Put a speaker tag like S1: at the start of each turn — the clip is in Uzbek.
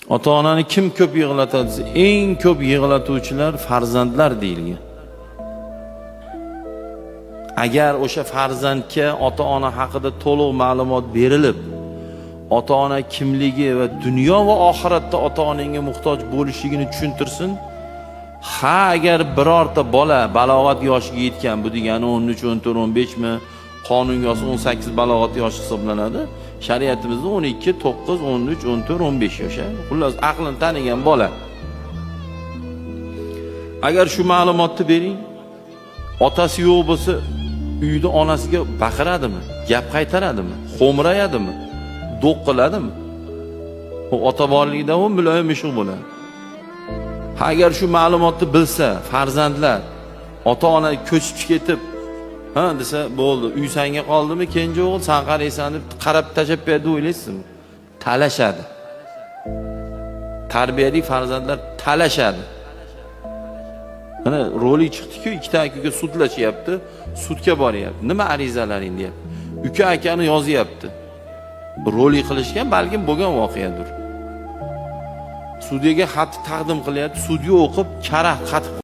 S1: Ota-onani kim ko'p yig'latadi desa, eng ko'p yig'latuvchilar farzandlar deyilgan. Agar o'sha farzandga ota-ona haqida to'liq ma'lumot berilib, ota-ona kimligi va dunyo va oxiratda ota-onangga muhtoj bo'lishligini tushuntirsin. Agar birorta bola balog'at yoshiga yetgan, bu degani 13, 14, 15 mi, qonunga 18 balog'at yoshi hisoblanadi. Shariatimizda 12, 9, 13, 14, 15 yosh. Xullas, aqlini tanigan bola. Agar shu ma'lumotni bering, otasi yo'q bo'lsa, uyda onasiga baqiradimi, gap qaytaradimi, xo'mrayadimi, do'q qiladimi? O ota borligida u muloyim mishuq bo'ladi. Agar shu ma'lumotni bilsa, farzandlar ota-ona ko'chib ketib, ha desa, bo'ldi, uy senga qoldimi, kenja o'g'il, sen qaraysan deb qarab tashab berdi o'ylaysizmi? Talashadi. Tarbiyali farzandlar talashadi. Mana rolik chiqdi-ku, ikkita akaga sudlashyapti, sudga boryapti. Nima arizalaring deyapti. Uka akani yozyapti. Rolik qilishgan, balkim bo'lgan voqeadir. Sudyaga xat taqdim qilyapti, sudya o'qib, karaxt xat